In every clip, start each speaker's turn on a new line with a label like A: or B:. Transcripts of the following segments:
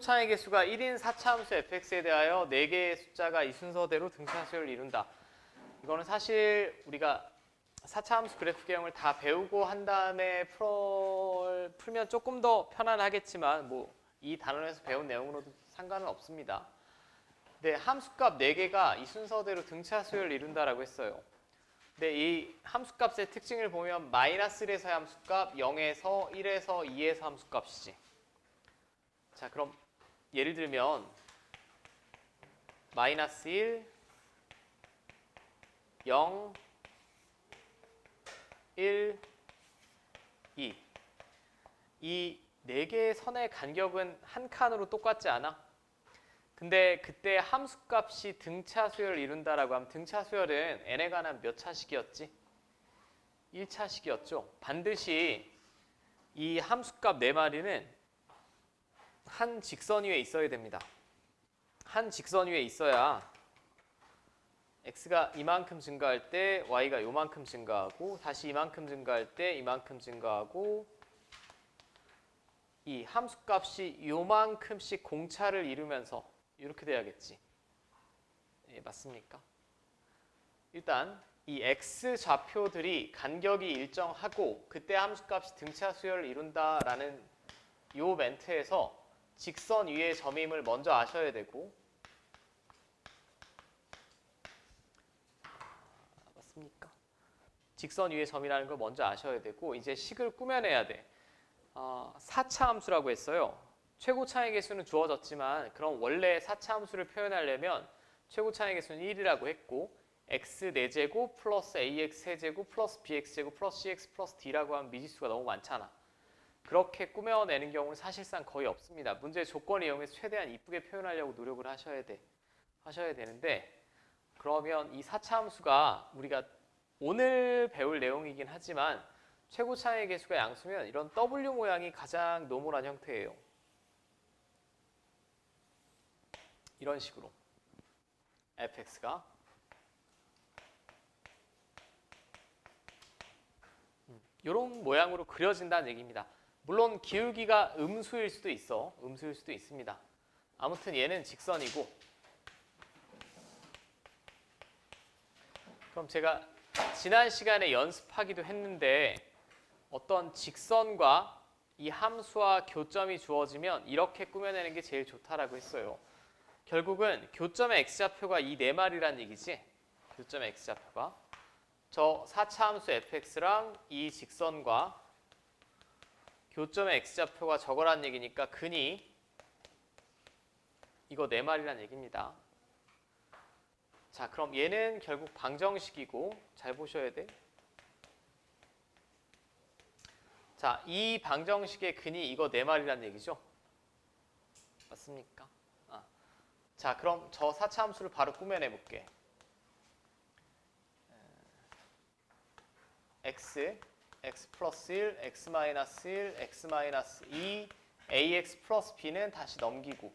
A: 차의 개수가 1인 4차 함수 fx에 대하여 4개의 숫자가 이 순서대로 등차 수열을 이룬다. 이거는 사실 우리가 4차 함수 그래프 개형을 다 배우고 한 다음에 풀면 조금 더 편안하겠지만 뭐 이 단원에서 배운 내용으로도 상관은 없습니다. 근데 함수값 4개가 이 순서대로 등차 수열을 이룬다라고 했어요. 근데 이 함수값의 특징을 보면 마이너스 1에서의 함수값, 0에서 1에서 2에서 함수값이지. 자, 그럼 예를 들면 마이너스 1, 0, 1, 2. 이 4개의 선의 간격은 한 칸으로 똑같지 않아? 근데 그때 함수값이 등차 수열을 이룬다라고 하면 등차 수열은 n에 관한 몇 차식이었지? 1차식이었죠. 반드시 이 함수값 4마리는 한 직선 위에 있어야 됩니다. 한 직선 위에 있어야 x가 이만큼 증가할 때 y가 요만큼 증가하고 다시 이만큼 증가할 때 이만큼 증가하고 이 함수값이 요만큼씩 공차를 이루면서 이렇게 돼야겠지. 예, 맞습니까? 일단 이 x 좌표들이 간격이 일정하고 그때 함수값이 등차 수열을 이룬다라는 요 멘트에서 직선 위의 점임을 먼저 아셔야 되고 맞습니까? 직선 위의 점이라는 걸 먼저 아셔야 되고 이제 식을 꾸며내야 돼. 4차 함수라고 했어요. 최고차의 개수는 주어졌지만 그럼 원래 4차 함수를 표현하려면 최고차의 개수는 1이라고 했고 x 4제곱 플러스 ax 세제곱 플러스 bx제곱 플러스 cx 플러스 d라고 하면 미지수가 너무 많잖아. 그렇게 꾸며내는 경우는 사실상 거의 없습니다. 문제 조건을 이용해서 최대한 이쁘게 표현하려고 노력을 하셔야 되는데 그러면 이 4차 함수가 우리가 오늘 배울 내용이긴 하지만 최고차의 개수가 양수면 이런 W 모양이 가장 노멀한 형태예요. 이런 식으로 fx가 이런 모양으로 그려진다는 얘기입니다. 물론 기울기가 음수일 수도 있습니다. 아무튼 얘는 직선이고 그럼 제가 지난 시간에 연습하기도 했는데 어떤 직선과 이 함수와 교점이 주어지면 이렇게 꾸며내는 게 제일 좋다라고 했어요. 결국은 교점의 x좌표가 이 4마리란 얘기지. 교점의 x좌표가 저 4차 함수 fx랑 이 직선과 교점의 x좌표가 저거란 얘기니까 근이 이거 4마리란 얘기입니다. 자, 그럼 얘는 결국 방정식이고 잘 보셔야 돼. 자, 이 방정식의 근이 이거 4마리란 얘기죠. 맞습니까? 자, 그럼 저 4차 함수를 바로 꾸며내 볼게. x 플러스 1, x 마이너스 1, x 마이너스 2, ax 플러스 b는 다시 넘기고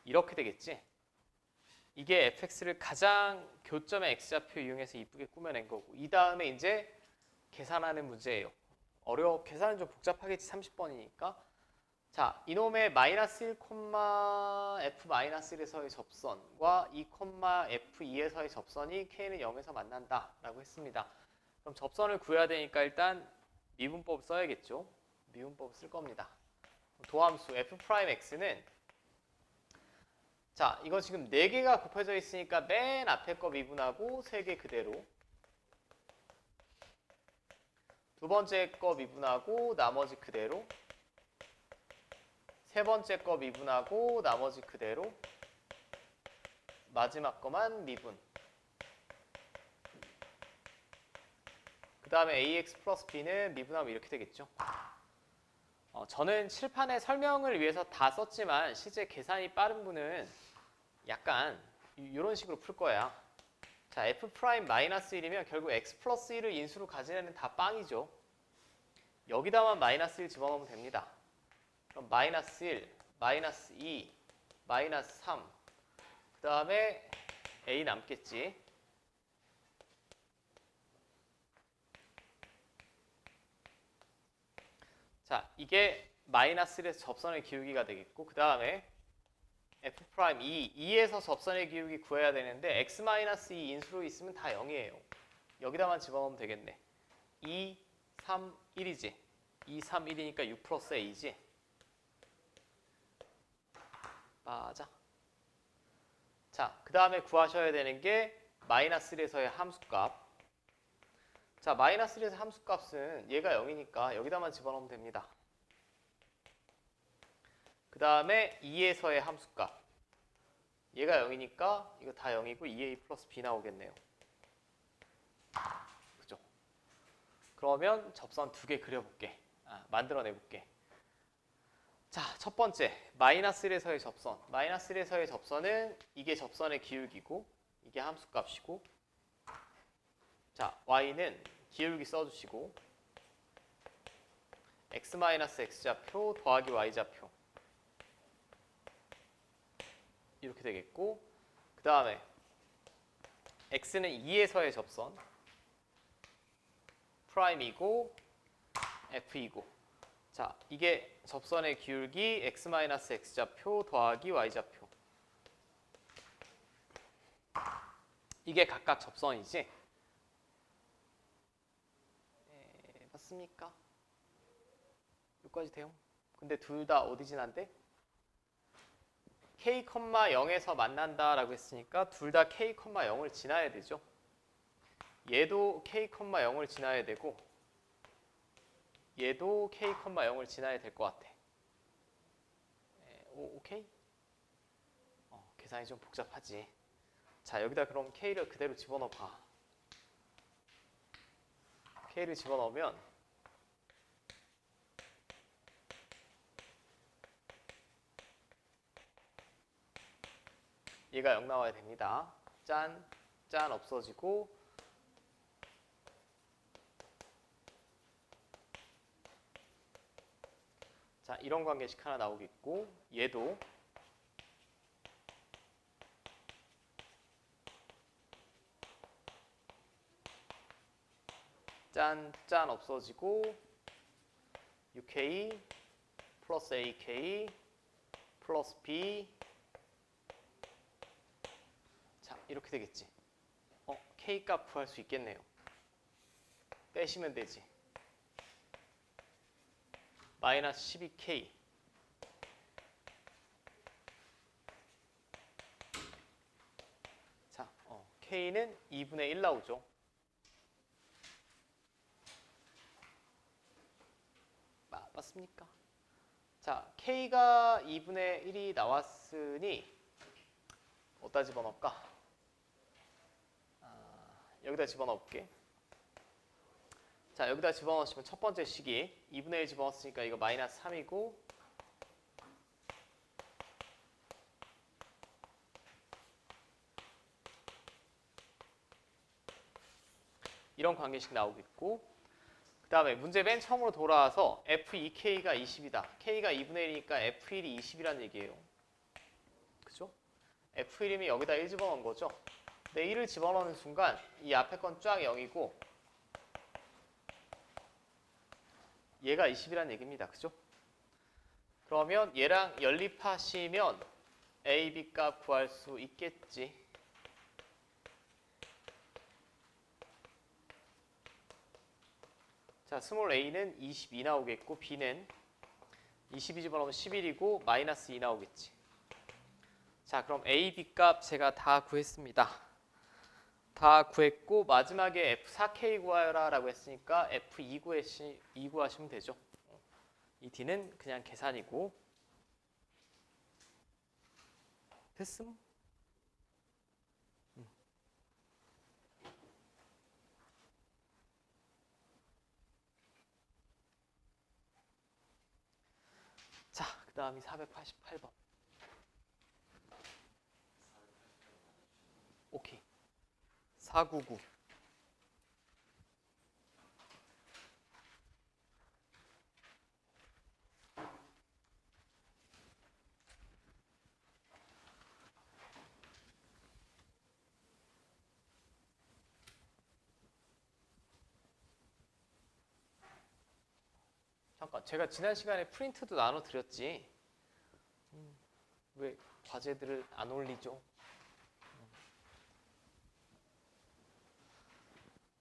A: 이렇게 되겠지? 이게 fx를 가장 교점의 x좌표 이용해서 이쁘게 꾸며낸 거고 이 다음에 이제 계산하는 문제예요. 계산은 좀 복잡하겠지 30번이니까 자, 이놈의 마이너스 1, f 마이너스 1에서의 접선과 2, f2에서의 접선이 k는 0에서 만난다 라고 했습니다. 그럼 접선을 구해야 되니까 일단 미분법 써야겠죠. 미분법 쓸 겁니다. 도함수 f'x는 자, 이거 지금 4개가 곱해져 있으니까 맨 앞에 거 미분하고 3개 그대로 두 번째 거 미분하고 나머지 그대로 세 번째 거 미분하고 나머지 그대로 마지막 거만 미분 그 다음에 ax 플러스 b는 미분하면 이렇게 되겠죠. 저는 칠판에 설명을 위해서 다 썼지만 실제 계산이 빠른 분은 약간 이런 식으로 풀 거야. 자, f'-1이면 결국 x 플러스 1을 인수로 가진 애는 다 빵이죠. 여기다만 마이너스 1 집어넣으면 됩니다. 그럼 마이너스 1, 마이너스 2, 마이너스 3, 그 다음에 a 남겠지. 자, 이게 마이너스 1에서 접선의 기울기가 되겠고 그 다음에 f 프라임 2에서 접선의 기울기 구해야 되는데 x 마이너스 2 인수로 있으면 다 0이에요. 여기다만 집어넣으면 되겠네. 2, 3, 1이지. 2, 3, 1이니까 6 플러스 a지. 맞아. 자, 그 다음에 구하셔야 되는 게 마이너스 1에서의 함수값. 자, 마이너스 1에서 함수값은 얘가 0이니까 여기다만 집어넣으면 됩니다. 그 다음에 2에서의 함수값. 얘가 0이니까 이거 다 0이고 2a 플러스 b 나오겠네요. 그죠? 그러면 접선 2개 그려볼게. 만들어내볼게. 자, 첫 번째 마이너스 1에서의 접선. 마이너스 1에서의 접선은 이게 접선의 기울기고 이게 함수값이고 자, y는 기울기 써주시고 x-x좌표 더하기 y좌표 이렇게 되겠고 그 다음에 x는 2에서의 접선 프라임이고 f이고 자, 이게 접선의 기울기 x-x좌표 더하기 y좌표 이게 각각 접선이지? 맞습니까? 여기까지 돼요? 근데 둘 다 어디 지난데? k, 0에서 만난다라고 했으니까 둘 다 k, 0을 지나야 되죠. 얘도 k, 0을 지나야 되고 얘도 k, 0을 지나야 될 것 같아. 오케이? 계산이 좀 복잡하지. 자, 여기다 그럼 k를 그대로 집어넣어봐. k를 집어넣으면 얘가 0 나와야 됩니다. 짠, 짠 없어지고 자, 이런 관계식 하나 나오겠고 얘도 짠, 짠 없어지고 6k 플러스 ak 플러스 b 자, 이렇게 되겠지. k 값 구할 수 있겠네요. 빼시면 되지. 마이너스 12k 자, k는 2분의 1 나오죠. 맞습니까? 자, k가 2분의 1이 나왔으니 어디다 집어넣을까? 여기다 집어넣을게. 자, 여기다 집어넣으시면 첫 번째 식이 2분의 1 집어넣었으니까 이거 마이너스 3이고 이런 관계식 나오겠고 그 다음에 문제 맨 처음으로 돌아와서 F2K가 20이다. K가 2분의 1이니까 F1이 20이란 얘기예요. 그죠? F1이면 여기다 1 집어넣은 거죠. 근데 1을 집어넣는 순간 이 앞에 건 쫙 0이고 얘가 20이란 얘기입니다. 그죠? 그러면 얘랑 연립하시면 A, B 값 구할 수 있겠지. 자, 스몰 a는 22 나오겠고 b는 22 집어넣으면 11이고 마이너스 2 나오겠지. 자, 그럼 a, b 값 제가 다 구했습니다. 다 구했고 마지막에 f4k 구하여라 라고 했으니까 f2 구하시면 되죠. 이 d는 그냥 계산이고 됐음? 자, 그 다음이 488번. 오케이. 499. 잠깐, 제가 지난 시간에 프린트도 나눠드렸지. 왜 과제들을 안 올리죠?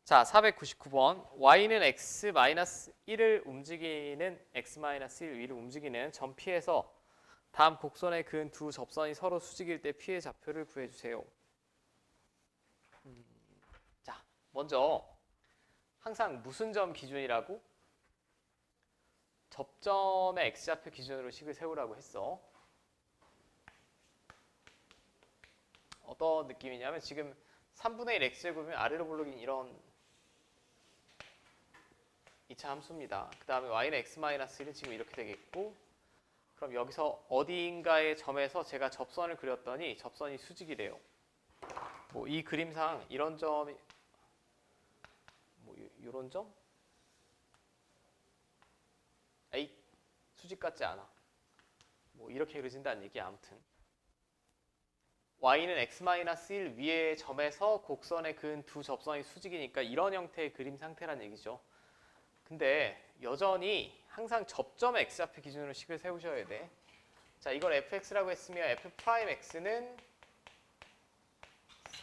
A: 자, 499번. y는 x-1을 움직이는 x-1 위를 움직이는 점 P에서 다음 곡선에 그은 두 접선이 서로 수직일 때 P의 좌표를 구해주세요. 자, 먼저 항상 무슨 점 기준이라고? 접점의 x좌표 기준으로 식을 세우라고 했어. 어떤 느낌이냐면 지금 3분의 1 x제곱이면 아래로 볼록인 이런 2차 함수입니다. 그 다음에 y는 x-1은 지금 이렇게 되겠고, 그럼 여기서 어디인가의 점에서 제가 접선을 그렸더니 접선이 수직이래요. 뭐 이 그림상 이런 점이 뭐 이런 점? 에이, 수직 같지 않아. 뭐 이렇게 그려진다는 얘기야. 아무튼 y는 x-1 위의 점에서 곡선에 그은 두 접선이 수직이니까 이런 형태의 그림 상태란 얘기죠. 근데 여전히 항상 접점의 x좌표 기준으로 식을 세우셔야 돼. 자, 이걸 fx라고 했으면 f'x는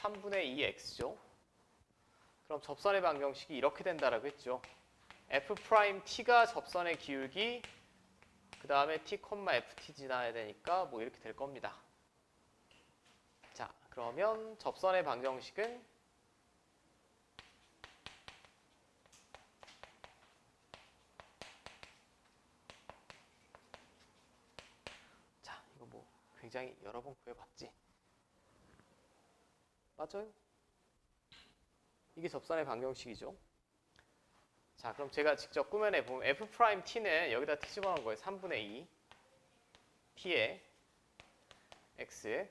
A: 3분의 2x죠. 그럼 접선의 방정식이 이렇게 된다라고 했죠. f't가 접선의 기울기, 그 다음에 t, ft 지나야 되니까 뭐 이렇게 될 겁니다. 자, 그러면 접선의 방정식은 자, 이거 뭐 굉장히 여러 번 구해봤지. 맞아요? 이게 접선의 방정식이죠. 자, 그럼 제가 직접 꾸며내 보면 f't는 여기다 t 집어넣은 거예요. 3분의 2 t에 x.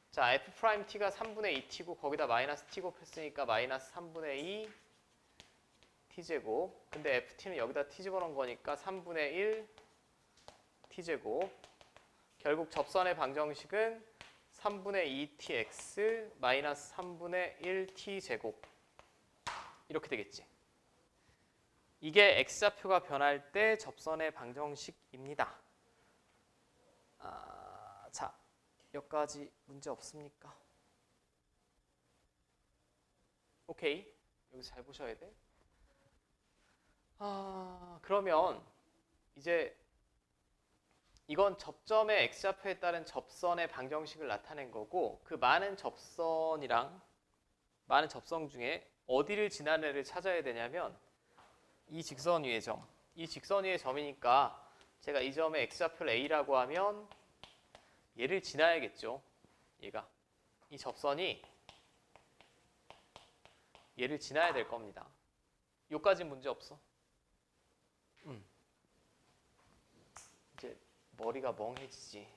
A: 자, f't가 3분의 2t고 거기다 마이너스 t 곱했으니까 마이너스 3분의 2 t제곱. 근데 ft는 여기다 t 집어넣은 거니까 3분의 1 t제곱. 결국 접선의 방정식은 3분의 2tx 마이너스 3분의 1t제곱 이렇게 되겠지. 이게 x좌표가 변할 때 접선의 방정식입니다. 자, 여기까지 문제 없습니까? 오케이. 여기서 잘 보셔야 돼. 그러면 이제 이건 접점의 x좌표에 따른 접선의 방정식을 나타낸 거고, 그 많은 접선 중에 어디를 지나는 애를 찾아야 되냐면 이 직선 위의 점. 이 직선 위의 점이니까 제가 이 점의 x좌표를 a라고 하면 얘를 지나야겠죠. 얘가. 이 접선이 얘를 지나야 될 겁니다. 요까진 문제 없어. 이제 머리가 멍해지지.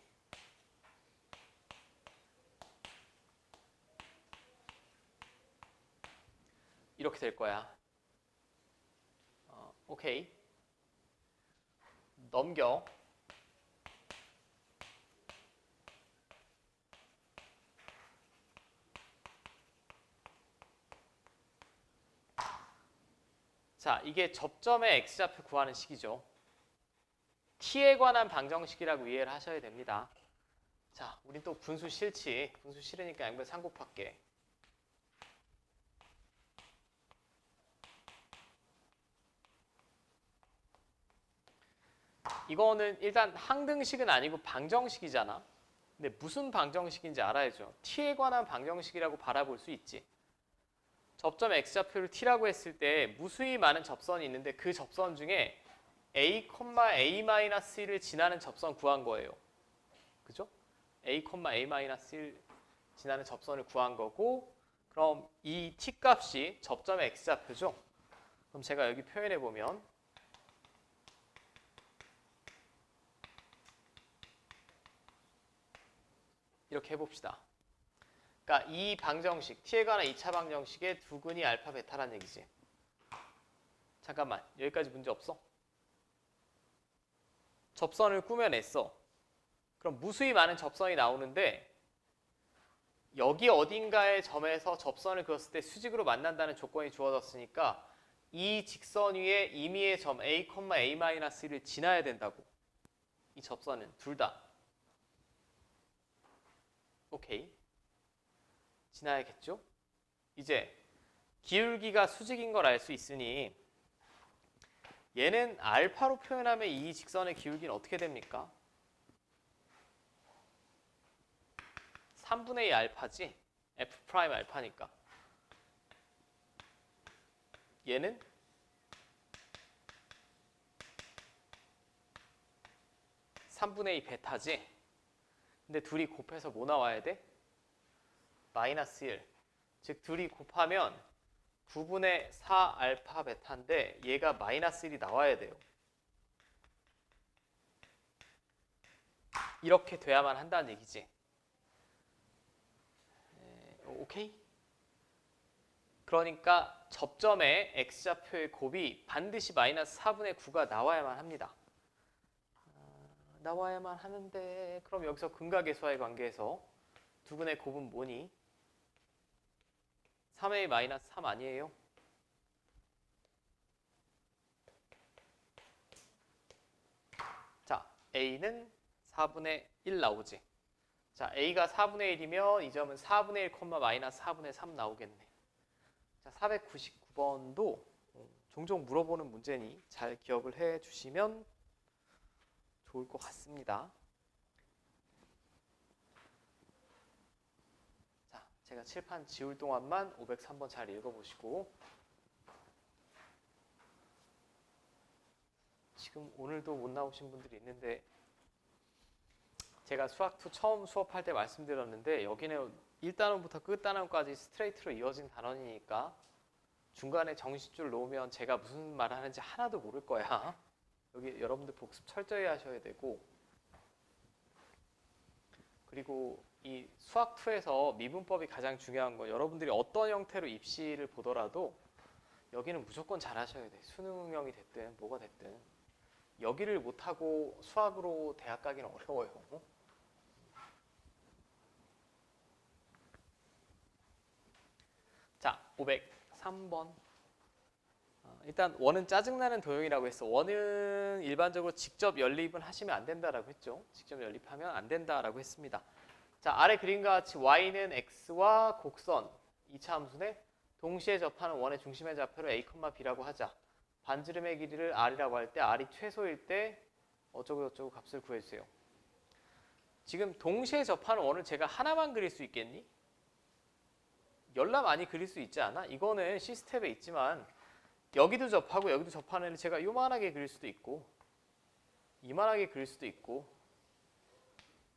A: 이렇게 될 거야. 오케이. 넘겨. 자, 이게 접점의 x좌표 구하는 식이죠. t에 관한 방정식이라고 이해를 하셔야 됩니다. 자, 우린 또 분수 싫지. 분수 싫으니까 양변 3 곱할게. 이거는 일단 항등식은 아니고 방정식이잖아. 근데 무슨 방정식인지 알아야죠. t에 관한 방정식이라고 바라볼 수 있지. 접점 x좌표를 t라고 했을 때 무수히 많은 접선이 있는데 그 접선 중에 a, a-1을 지나는 접선 구한 거예요. 그죠? a, a-1 지나는 접선을 구한 거고, 그럼 이 t 값이 접점의 x좌표죠. 그럼 제가 여기 표현해 보면 이렇게 해봅시다. 그러니까 이 방정식, t에 관한 2차 방정식의 두근이 알파, 베타란 얘기지. 잠깐만, 여기까지 문제 없어? 접선을 꾸며냈어. 그럼 무수히 많은 접선이 나오는데 여기 어딘가의 점에서 접선을 그었을 때 수직으로 만난다는 조건이 주어졌으니까 이 직선 위에 임의의 점 a, a-1을 지나야 된다고. 이 접선은 둘 다. 오케이. 지나야겠죠? 이제 기울기가 수직인 걸 알 수 있으니 얘는 알파로 표현하면 이 직선의 기울기는 어떻게 됩니까? 3분의 2 알파지? f 프라임 알파니까. 얘는 3분의 2 베타지? 근데 둘이 곱해서 뭐 나와야 돼? 마이너스 1. 즉 둘이 곱하면 9분의 4 알파 베타인데 얘가 마이너스 1이 나와야 돼요. 이렇게 돼야만 한다는 얘기지. 오케이? 그러니까 접점의 x좌표의 곱이 반드시 마이너스 4분의 9가 나와야만 합니다. 나와야만 하는데 그럼 여기서 근각계수와의 관계에서 두근의 곱은 뭐니? 3a 마이너스 3 아니에요? 자, a는 4분의 1 나오지. 자, a가 4분의 1이면 이 점은 4분의 1, 마이너스 4분의 3 나오겠네. 자, 499번도 종종 물어보는 문제니 잘 기억을 해 주시면 좋을 것 같습니다. 자, 제가 칠판 지울 동안만 503번 잘 읽어보시고 지금 오늘도 못 나오신 분들이 있는데 제가 수학2 처음 수업할 때 말씀드렸는데 여기는 1단원부터 끝단원까지 스트레이트로 이어진 단원이니까 중간에 정신줄 놓으면 제가 무슨 말을 하는지 하나도 모를 거야. 여기 여러분들 복습 철저히 하셔야 되고 그리고 이 수학2에서 미분법이 가장 중요한 건 여러분들이 어떤 형태로 입시를 보더라도 여기는 무조건 잘 하셔야 돼. 수능형이 됐든 뭐가 됐든 여기를 못하고 수학으로 대학 가기는 어려워요. 자, 503번. 일단 원은 짜증나는 도형이라고 했어. 원은 일반적으로 직접 연립은 하시면 안 된다라고 했죠. 직접 연립하면 안 된다라고 했습니다. 자, 아래 그림과 같이 y는 x와 곡선 2차 함수네 동시에 접하는 원의 중심의 좌표를 a, b라고 하자. 반지름의 길이를 r이라고 할 때 r이 최소일 때 어쩌고 저쩌고 값을 구해주세요. 지금 동시에 접하는 원을 제가 하나만 그릴 수 있겠니? 열나 많이 그릴 수 있지 않아? 이거는 시스템에 있지만 여기도 접하고 여기도 접하는 애를 제가 요만하게 그릴 수도 있고 이만하게 그릴 수도 있고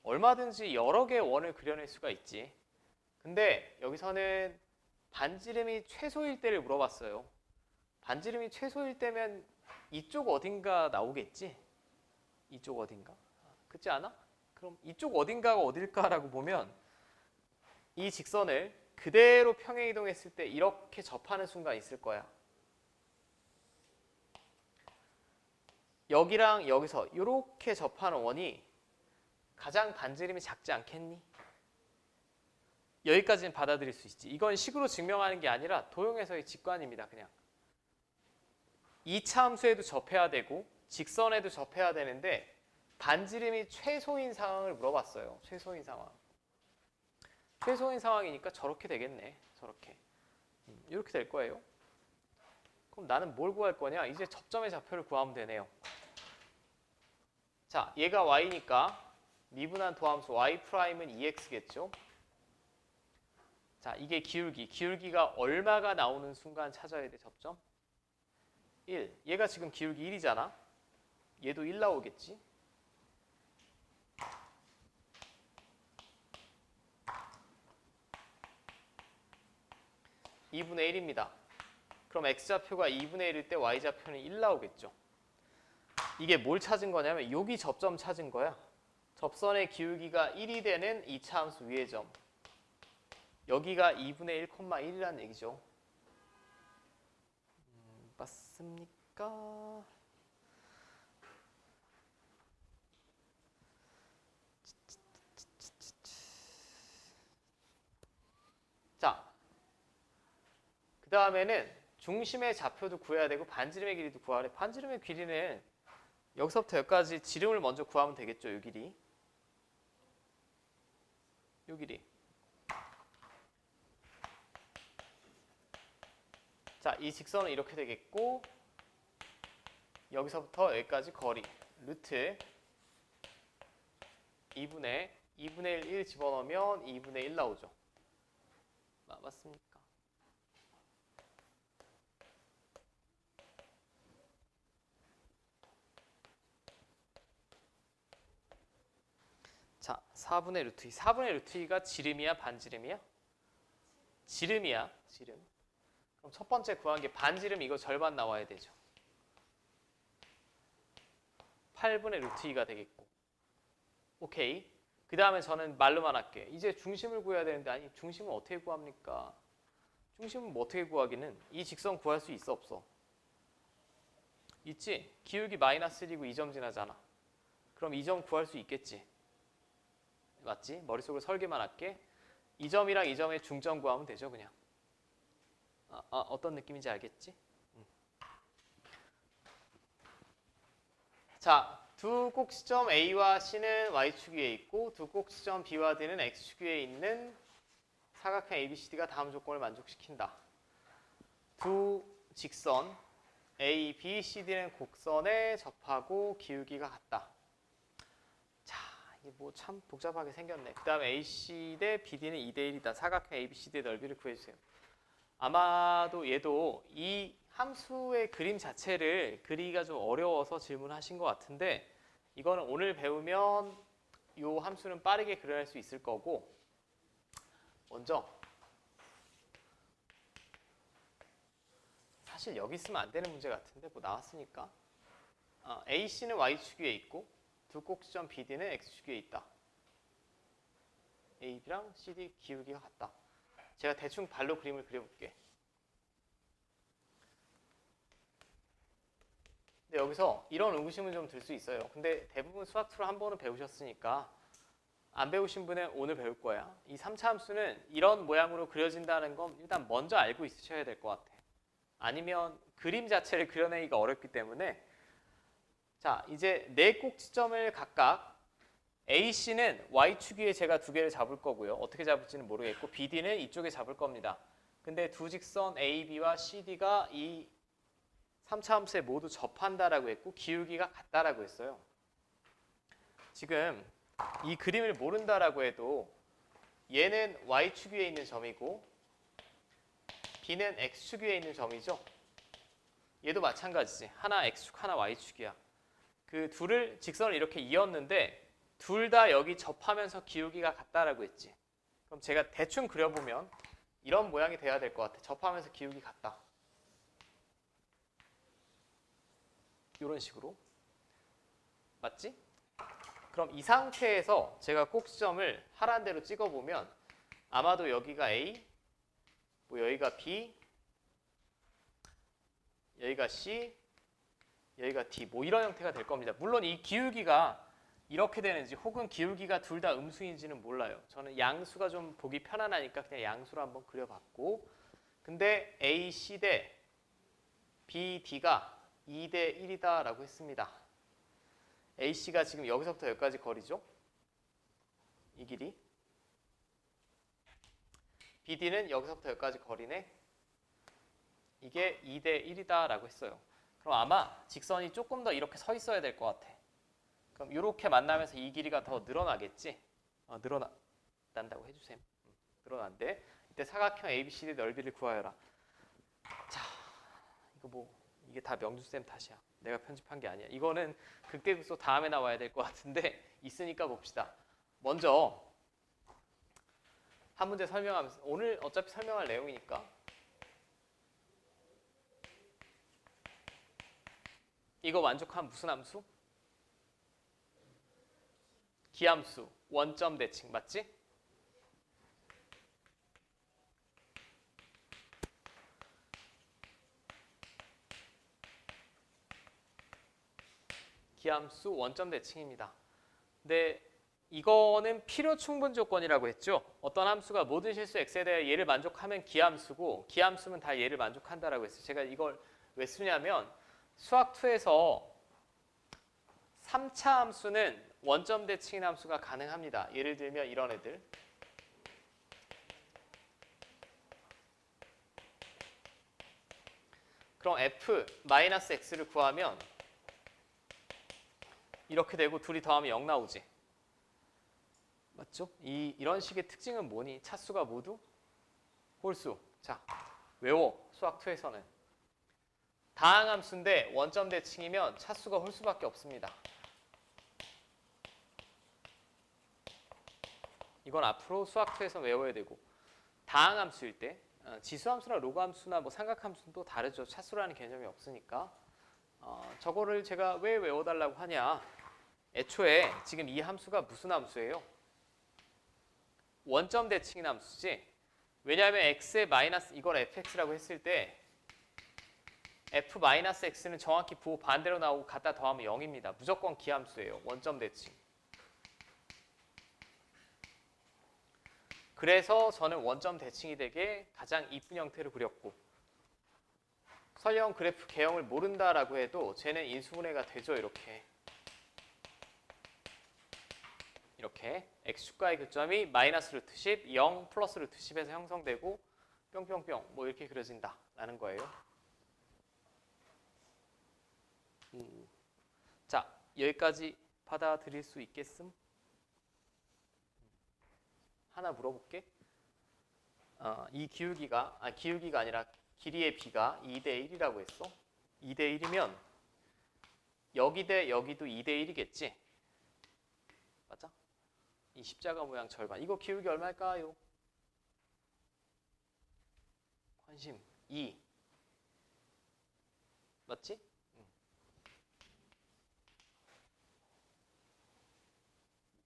A: 얼마든지 여러 개의 원을 그려낼 수가 있지. 근데 여기서는 반지름이 최소일 때를 물어봤어요. 반지름이 최소일 때면 이쪽 어딘가 나오겠지? 이쪽 어딘가? 그렇지 않아? 그럼 이쪽 어딘가가 어딜까라고 보면 이 직선을 그대로 평행이동했을 때 이렇게 접하는 순간 있을 거야. 여기랑 여기서 이렇게 접하는 원이 가장 반지름이 작지 않겠니? 여기까지는 받아들일 수 있지. 이건 식으로 증명하는 게 아니라 도형에서의 직관입니다. 그냥 2차 함수에도 접해야 되고 직선에도 접해야 되는데 반지름이 최소인 상황을 물어봤어요. 최소인 상황. 최소인 상황이니까 저렇게 되겠네. 저렇게. 이렇게 될 거예요. 그럼 나는 뭘 구할 거냐? 이제 접점의 좌표를 구하면 되네요. 자, 얘가 y니까 미분한 도함수 y'은 2x겠죠? 자, 이게 기울기. 기울기가 얼마가 나오는 순간 찾아야 돼, 접점? 1. 얘가 지금 기울기 1이잖아? 얘도 1 나오겠지? (2분의 1입니다) 그럼 x좌표가 2분의 1일 때 y좌표는 1 나오겠죠? 이게 뭘 찾은 거냐면 여기 접점 찾은 거야. 접선의 기울기가 1이 되는 2차 함수 위의 점. 여기가 2분의 1, 1이라는 얘기죠. 맞습니까? 자, 그 다음에는 중심의 좌표도 구해야 되고 반지름의 길이도 구하래. 반지름의 길이는 여기서부터 여기까지 지름을 먼저 구하면 되겠죠. 요 길이. 요 길이. 자, 이 직선은 이렇게 되겠고 여기서부터 여기까지 거리 루트 2분의 1 집어넣으면 2분의 1 나오죠. 맞습니까? 자, 4분의 루트 2. 4분의 루트 2가 지름이야, 반지름이야? 지름이야, 지름. 그럼 첫 번째 구한 게 반지름 이거 절반 나와야 되죠. 8분의 루트 2가 되겠고. 오케이. 그 다음에 저는 말로만 할게. 이제 중심을 구해야 되는데 아니 중심을 어떻게 구합니까? 중심은 뭐 어떻게 구하기는 이 직선 구할 수 있어 없어? 있지? 기울기 마이너스 1이고 2점 지나잖아. 그럼 2점 구할 수 있겠지? 맞지? 머릿속으로 설계만 할게. 2점이랑 2점의 중점 구하면 되죠 그냥. 어떤 느낌인지 알겠지? 자, 두 꼭지점 A와 C는 Y축 위에 있고 두 꼭지점 B와 D는 X축 위에 있는 사각형 ABCD가 다음 조건을 만족시킨다. 두 직선 A, B, CD는 곡선에 접하고 기울기가 같다. 자, 이게 뭐 참 복잡하게 생겼네. 그 다음에 AC 대 BD는 2대 1이다. 사각형 ABCD의 넓이를 구해주세요. 아마도 얘도 이 함수의 그림 자체를 그리기가 좀 어려워서 질문하신 것 같은데 이거는 오늘 배우면 이 함수는 빠르게 그려낼 수 있을 거고 먼저 사실 여기 있으면 안 되는 문제 같은데 뭐 나왔으니까 AC는 Y축 위에 있고 두 꼭지점 BD는 X축 위에 있다. AB랑 CD 기울기가 같다. 제가 대충 발로 그림을 그려볼게. 근데 여기서 이런 의구심은 좀 들 수 있어요. 근데 대부분 수학 툴을 한 번은 배우셨으니까 안 배우신 분은 오늘 배울 거야. 이 3차 함수는 이런 모양으로 그려진다는 건 일단 먼저 알고 있으셔야 될 것 같아. 아니면 그림 자체를 그려내기가 어렵기 때문에 자, 이제 네 꼭지점을 각각 AC는 Y축 위에 제가 두 개를 잡을 거고요. 어떻게 잡을지는 모르겠고 BD는 이쪽에 잡을 겁니다. 근데 두 직선 AB와 CD가 이 3차 함수에 모두 접한다라고 했고 기울기가 같다라고 했어요. 지금 이 그림을 모른다라고 해도 얘는 Y축 위에 있는 점이고 B는 X축 위에 있는 점이죠. 얘도 마찬가지지. 하나 X축, 하나 Y축이야. 그 둘을 직선을 이렇게 이었는데 둘 다 여기 접하면서 기울기가 같다라고 했지. 그럼 제가 대충 그려보면 이런 모양이 돼야 될 것 같아. 접하면서 기울기 같다. 이런 식으로. 맞지? 그럼 이 상태에서 제가 꼭지점을 하라는 대로 찍어보면 아마도 여기가 A, 뭐 여기가 B, 여기가 C, 여기가 D 뭐 이런 형태가 될 겁니다. 물론 이 기울기가 이렇게 되는지 혹은 기울기가 둘 다 음수인지는 몰라요. 저는 양수가 좀 보기 편안하니까 그냥 양수로 한번 그려봤고 근데 A, C 대 B, D가 2대 1이다 라고 했습니다. AC가 지금 여기서부터 여기까지 거리죠. 이 길이. BD는 여기서부터 여기까지 거리네. 이게 2대 1이다 라고 했어요. 그럼 아마 직선이 조금 더 이렇게 서 있어야 될 것 같아. 그럼 이렇게 만나면서 이 길이가 더 늘어나겠지? 늘어난다고 해주세요. 늘어난대. 이때 사각형 ABCD 넓이를 구하여라. 자, 이게 다 명주쌤 탓이야. 내가 편집한 게 아니야. 이거는 극대극소 다음에 나와야 될 것 같은데 있으니까 봅시다. 먼저 한 문제 설명하면서 오늘 어차피 설명할 내용이니까 이거 만족한 무슨 함수? 기함수, 원점 대칭 맞지? 기함수 원점 대칭입니다. 근데 이거는 필요 충분 조건이라고 했죠. 어떤 함수가 모든 실수 x에 대해 얘를 만족하면 기함수고 기함수면 다 얘를 만족한다라고 했어요. 제가 이걸 왜 쓰냐면 수학2에서 3차 함수는 원점 대칭인 함수가 가능합니다. 예를 들면 이런 애들. 그럼 f-x를 구하면 이렇게 되고 둘이 더하면 0 나오지. 맞죠? 이런 식의 특징은 뭐니? 차수가 모두 홀수. 자, 외워. 수학2에서는. 다항함수인데 원점 대칭이면 차수가 홀수밖에 없습니다. 이건 앞으로 수학2에서 외워야 되고. 다항함수일 때 지수함수나 로그함수나 뭐 삼각함수는 또 다르죠. 차수라는 개념이 없으니까. 저거를 제가 왜 외워달라고 하냐. 애초에 지금 이 함수가 무슨 함수예요? 원점 대칭인 함수지. 왜냐하면 x의 마이너스 이걸 fx라고 했을 때 f-x는 정확히 부호 반대로 나오고 갖다 더하면 0입니다. 무조건 기함수예요. 원점 대칭. 그래서 저는 원점 대칭이 되게 가장 이쁜 형태를 그렸고 설령 그래프 개형을 모른다라고 해도 쟤는 인수분해가 되죠. 이렇게 x축과의 교점이 마이너스 루트 10, 0 플러스 루트 10에서 형성되고 뿅뿅뿅 뭐 이렇게 그려진다라는 거예요. 자, 여기까지 받아들일 수 있겠음? 하나 물어볼게. 이 기울기가 아니라 길이의 b가 2대 1이라고 했어. 2대 1이면 여기 대 여기도 2대 1이겠지? 맞아? 이 십자가 모양 절반. 이거 기울기 얼마일까요? 관심 2. 맞지?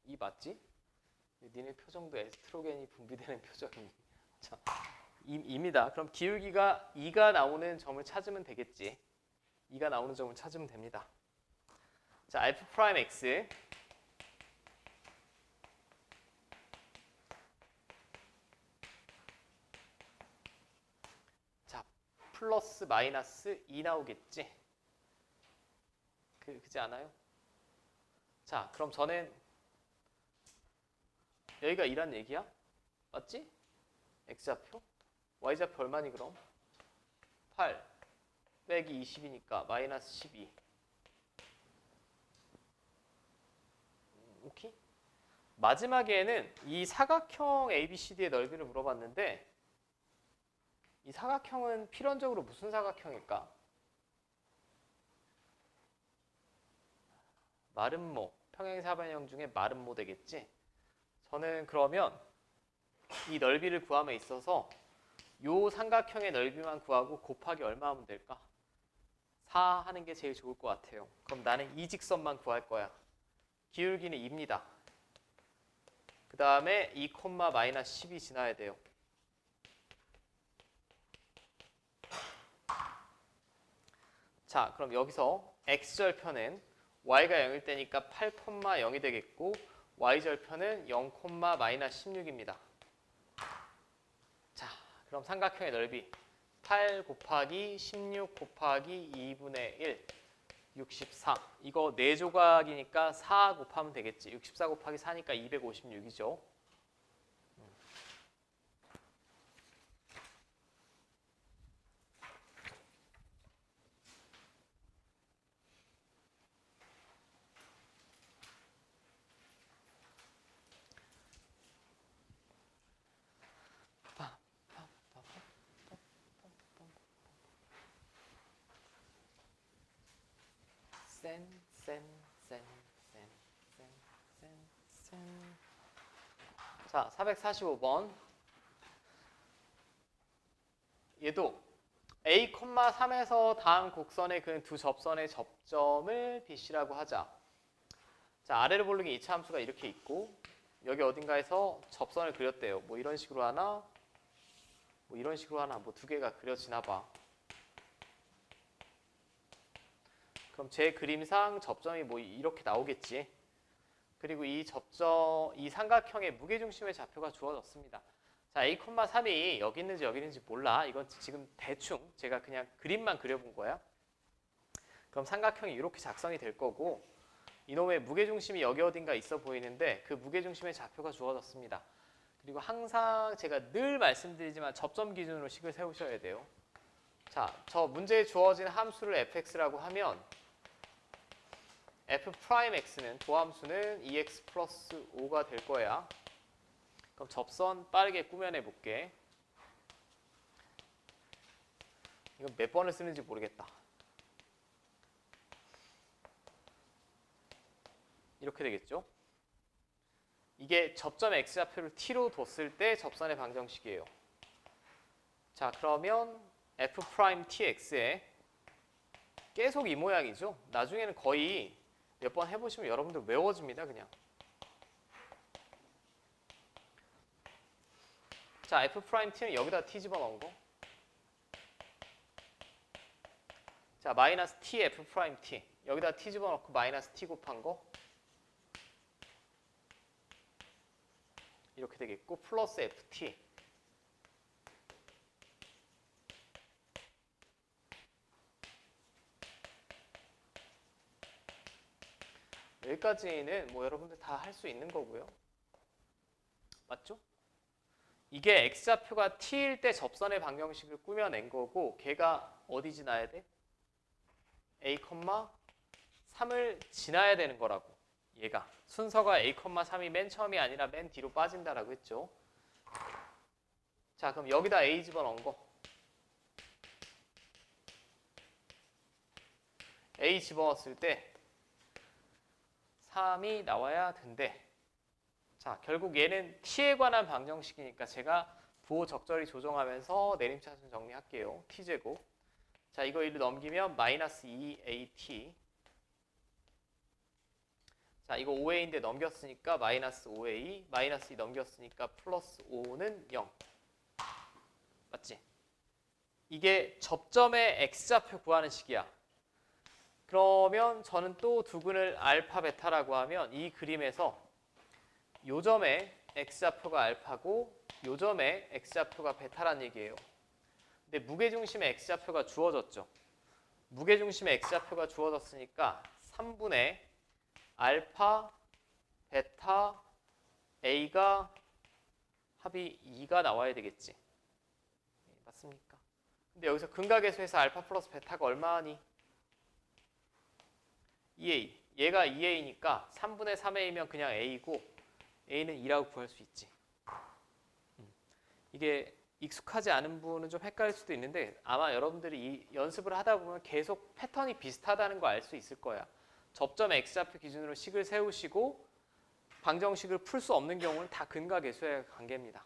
A: 이 맞지? 니네 표정도 에스트로겐이 분비되는 표정이. 자, 입니다. 그럼 기울기가 2가 나오는 점을 찾으면 되겠지. 2가 나오는 점을 찾으면 됩니다. 자, f'(x) 자, 플러스 마이너스 2 나오겠지. 그지 않아요? 자, 그럼 저는 여기가 2란 얘기야? 맞지? x좌표? y좌표 얼마니 그럼? 8 빼기 20이니까 마이너스 12. 오케이? 마지막에는 이 사각형 ABCD의 넓이를 물어봤는데 이 사각형은 필연적으로 무슨 사각형일까? 마름모, 평행사변형 중에 마름모 되겠지? 저는 그러면 이 넓이를 구함에 있어서 요 삼각형의 넓이만 구하고 곱하기 얼마 하면 될까? 4 하는 게 제일 좋을 것 같아요. 그럼 나는 이 직선만 구할 거야. 기울기는 2입니다. 그 다음에 2, 마이너스 10이 지나야 돼요. 자, 그럼 여기서 x절편은 y가 0일 때니까 8, 0이 되겠고 y절편은 0, 마이너스 16입니다. 자, 그럼 삼각형의 넓이 8 곱하기 16 곱하기 2분의 1, 64. 이거 4조각이니까 4 곱하면 되겠지. 64 곱하기 4니까 256이죠. 자, 445번. 얘도 A, 3에서 다음 곡선에 그는 두 접선의 접점을 BC라고 하자. 자, 아래로 볼륨의 2차 함수가 이렇게 있고 여기 어딘가에서 접선을 그렸대요. 뭐 이런 식으로 하나, 뭐 이런 식으로 하나, 뭐 두 개가 그려지나 봐. 그럼 제 그림상 접점이 뭐 이렇게 나오겠지. 그리고 이 삼각형의 무게중심의 좌표가 주어졌습니다. 자, A,3이 여기 있는지 몰라. 이건 지금 대충 제가 그냥 그림만 그려본 거야. 그럼 삼각형이 이렇게 작성이 될 거고 이놈의 무게중심이 여기 어딘가 있어 보이는데 그 무게중심의 좌표가 주어졌습니다. 그리고 항상 제가 늘 말씀드리지만 접점 기준으로 식을 세우셔야 돼요. 자, 저 문제에 주어진 함수를 fx라고 하면 f'x는 도함수는 2x 플러스 5가 될 거야. 그럼 접선 빠르게 꾸며내 볼게. 이건 몇 번을 쓰는지 모르겠다. 이렇게 되겠죠? 이게 접점 x좌표를 t로 뒀을 때 접선의 방정식이에요. 자, 그러면 f'tx에 계속 이 모양이죠? 나중에는 거의 몇 번 해보시면 여러분들 외워집니다, 그냥. 자, f't는 여기다 t 집어넣은 거. 자, 마이너스 t f't. 여기다 t 집어넣고 마이너스 t 곱한 거. 이렇게 되겠고 플러스 ft. 여기까지는 뭐 여러분들 다 할 수 있는 거고요. 맞죠? 이게 x좌표가 t일 때 접선의 방정식을 꾸며낸 거고 걔가 어디 지나야 돼? a, 3을 지나야 되는 거라고. 얘가 순서가 a, 3이 맨 처음이 아니라 맨 뒤로 빠진다라고 했죠. 자, 그럼 여기다 a 집어넣은 거. a 집어넣었을 때 3이 나와야 된대. 자, 결국 얘는 t에 관한 방정식이니까 제가 부호 적절히 조정하면서 내림차순 정리할게요. t제곱. 자, 이거 1로 넘기면 마이너스 2at. 자, 이거 5a인데 넘겼으니까 마이너스 5a. 마이너스 2 넘겼으니까 플러스 5는 0. 맞지? 이게 접점의 x좌표 구하는 식이야. 그러면 저는 또 두근을 알파, 베타라고 하면 이 그림에서 요 점에 x좌표가 알파고 요 점에 x좌표가 베타란 얘기예요. 근데 무게중심의 x좌표가 주어졌죠. 무게중심의 x좌표가 주어졌으니까 3분의 알파, 베타, a가 합이 2가 나와야 되겠지. 맞습니까? 근데 여기서 근각계수에서 알파 플러스 베타가 얼마니? 2a. 얘가 2a니까 3분의 3a면 그냥 a고 a는 2라고 구할 수 있지. 이게 익숙하지 않은 분은 좀 헷갈릴 수도 있는데 아마 여러분들이 이 연습을 하다 보면 계속 패턴이 비슷하다는 거 알 수 있을 거야. 접점 x좌표 기준으로 식을 세우시고 방정식을 풀 수 없는 경우는 다 근각계수의 관계입니다.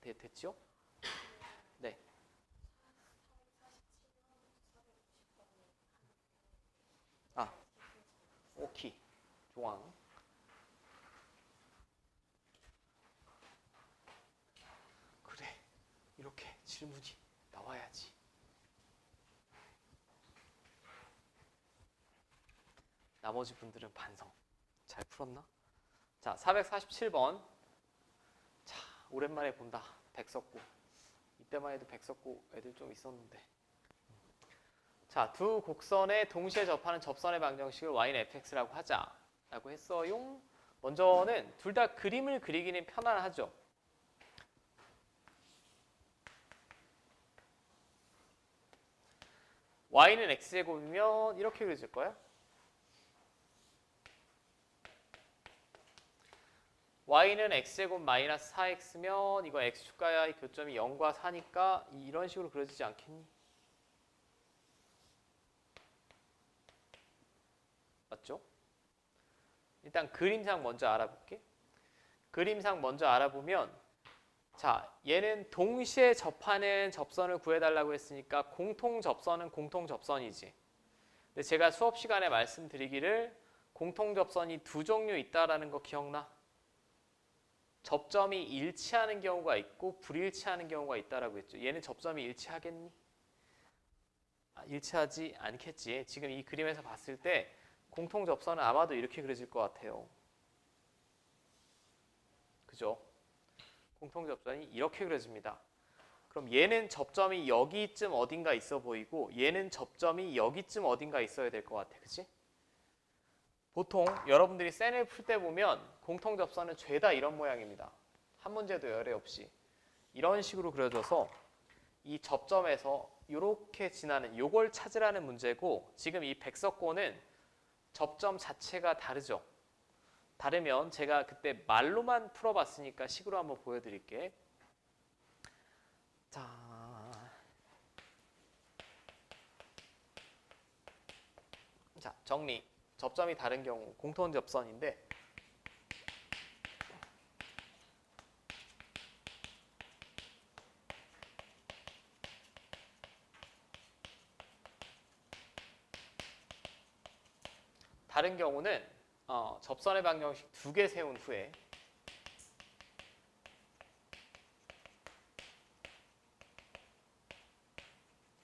A: 됐죠? 네. 오키. 조항. 그래. 이렇게 질문이 나와야지. 나머지 분들은 반성. 잘 풀었나? 자, 447번. 자, 오랜만에 본다. 백석고. 이때만 해도 백석고 애들 좀 있었는데. 자, 두 곡선에 동시에 접하는 접선의 방정식을 y는 fx라고 하자라고 했어요. 먼저는 둘 다 그림을 그리기는 편안하죠. y는 x제곱이면 이렇게 그려질 거야. y는 x제곱 마이너스 4x면 이거 x축과의 교점이 0과 4니까 이런 식으로 그려지지 않겠니? 맞죠? 일단 그림상 먼저 알아볼게. 그림상 먼저 알아보면 자, 얘는 동시에 접하는 접선을 구해달라고 했으니까 공통 접선은 공통 접선이지. 근데 제가 수업 시간에 말씀드리기를 공통 접선이 두 종류 있다라는 거 기억나? 접점이 일치하는 경우가 있고 불일치하는 경우가 있다라고 했죠. 얘는 접점이 일치하겠니? 일치하지 않겠지. 지금 이 그림에서 봤을 때 공통 접선은 아마도 이렇게 그려질 것 같아요. 보죠. 공통 접선이 이렇게 그려집니다. 그럼 얘는 접점이 여기쯤 어딘가 있어 보이고 얘는 접점이 여기쯤 어딘가 있어야 될 것 같아. 그치? 보통 여러분들이 센을 풀 때 보면 공통 접선은 죄다 이런 모양입니다. 한 문제도 열애 없이 이런 식으로 그려져서 이 접점에서 이렇게 지나는 요걸 찾으라는 문제고, 지금 이 백석고는 접점 자체가 다르죠. 다르면 제가 그때 말로만 풀어봤으니까 식으로 한번 보여드릴게. 자, 정리. 접점이 다른 경우 공통 접선인데 다른 경우는 접선의 방정식 2개 세운 후에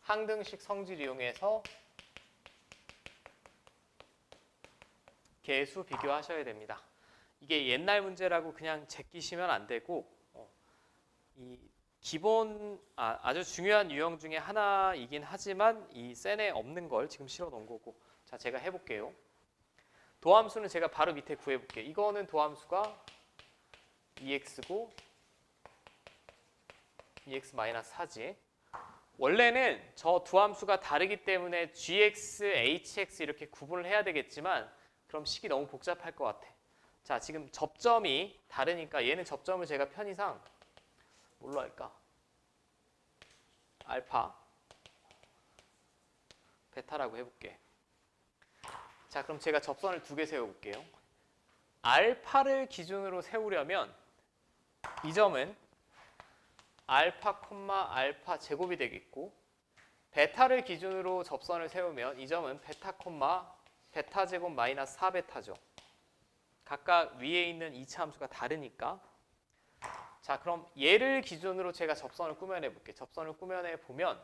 A: 항등식 성질 이용해서 계수 비교하셔야 됩니다. 이게 옛날 문제라고 그냥 제끼시면 안 되고 이 기본 아주 중요한 유형 중에 하나이긴 하지만 이 센에 없는 걸 지금 실어 놓은 거고. 자, 제가 해볼게요. 도함수는 제가 바로 밑에 구해볼게요. 이거는 도함수가 2x고 2x-4지. 원래는 저 두 함수가 다르기 때문에 gx, hx 이렇게 구분을 해야 되겠지만 그럼 식이 너무 복잡할 것 같아. 자, 지금 접점이 다르니까 얘는 접점을 제가 편의상 뭘로 할까? 알파, 베타라고 해볼게. 자, 그럼 제가 접선을 2개 세워볼게요. 알파를 기준으로 세우려면 이 점은 알파, 알파 제곱이 되겠고, 베타를 기준으로 접선을 세우면 이 점은 베타, 베타 제곱 마이너스 4베타죠. 각각 위에 있는 이차 함수가 다르니까. 자, 그럼 얘를 기준으로 제가 접선을 꾸며내 볼게요. 접선을 꾸며내 보면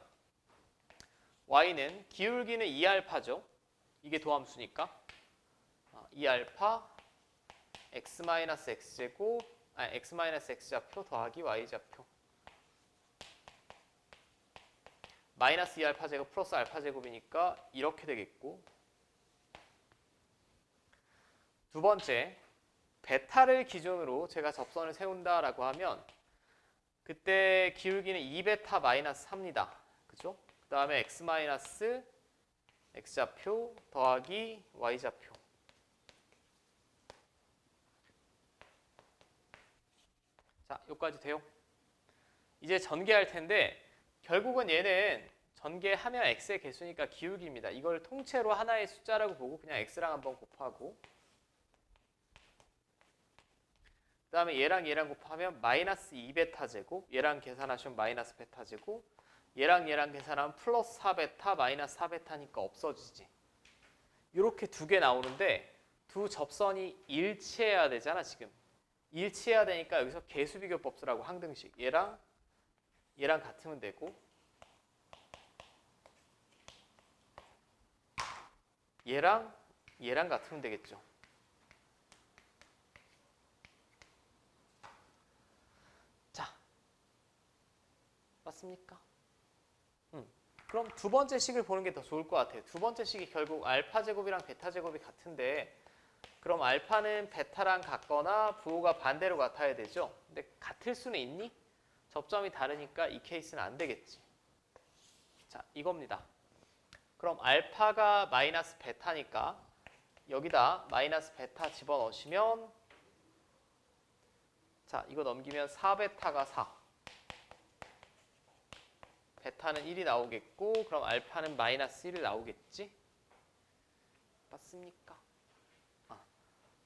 A: y는 기울기는 2알파죠. 이게 도함수니까 2알파 x-x제곱 x-x좌표 더하기 y좌표 마이너스 2알파 제곱 플러스 알파 제곱이니까 이렇게 되겠고, 두 번째 베타를 기준으로 제가 접선을 세운다라고 하면 그때 기울기는 2베타 마이너스 3입니다. 그죠? 그 다음에 x 마이너스 x좌표 더하기 y좌표. 자, 여기까지 돼요? 이제 전개할 텐데 결국은 얘는 전개하면 x의 개수니까 기울기입니다. 이걸 통째로 하나의 숫자라고 보고 그냥 x랑 한번 곱하고, 그 다음에 얘랑 곱하면 마이너스 2베타 제곱, 얘랑 계산하시면 마이너스 베타 제곱, 얘랑 계산하면 플러스 4베타 마이너스 4베타니까 없어지지. 이렇게 2개 나오는데 두 접선이 일치해야 되잖아. 지금 일치해야 되니까 여기서 개수비교법 쓰라고. 항등식 얘랑 같으면 되고, 얘랑 같으면 되겠죠. 자, 맞습니까? 그럼 두 번째 식을 보는 게 더 좋을 것 같아요. 두 번째 식이 결국 알파 제곱이랑 베타 제곱이 같은데, 그럼 알파는 베타랑 같거나 부호가 반대로 같아야 되죠. 근데 같을 수는 있니? 접점이 다르니까 이 케이스는 안 되겠지. 자, 이겁니다. 그럼 알파가 마이너스 베타니까 여기다 마이너스 베타 집어넣으시면, 자, 이거 넘기면 4베타가 4. 베타는 1이 나오겠고, 그럼 알파는 마이너스 1이 나오겠지? 맞습니까?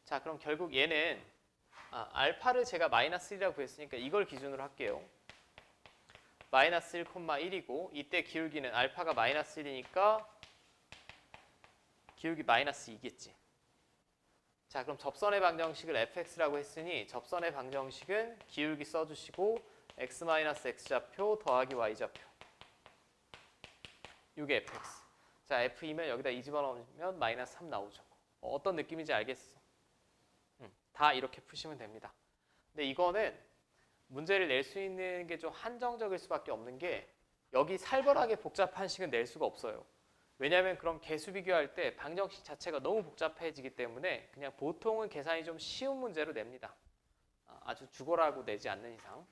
A: 자, 그럼 결국 얘는 알파를 제가 마이너스 1이라고 구했으니까 이걸 기준으로 할게요. 마이너스 1,1이고 이때 기울기는 알파가 마이너스 1이니까 기울기 마이너스 2겠지. 자, 그럼 접선의 방정식을 fx라고 했으니 접선의 방정식은 기울기 써주시고 x-x좌표 더하기 y좌표. 이게 fx. 자, f이면 여기다 2 집어넣으면 마이너스 3 나오죠. 어떤 느낌인지 알겠어? 다 이렇게 푸시면 됩니다. 근데 이거는 문제를 낼 수 있는 게 좀 한정적일 수밖에 없는 게 여기 살벌하게 복잡한 식은 낼 수가 없어요. 왜냐하면 그럼 개수 비교할 때 방정식 자체가 너무 복잡해지기 때문에 그냥 보통은 계산이 좀 쉬운 문제로 냅니다. 아주 죽어라고 내지 않는 이상.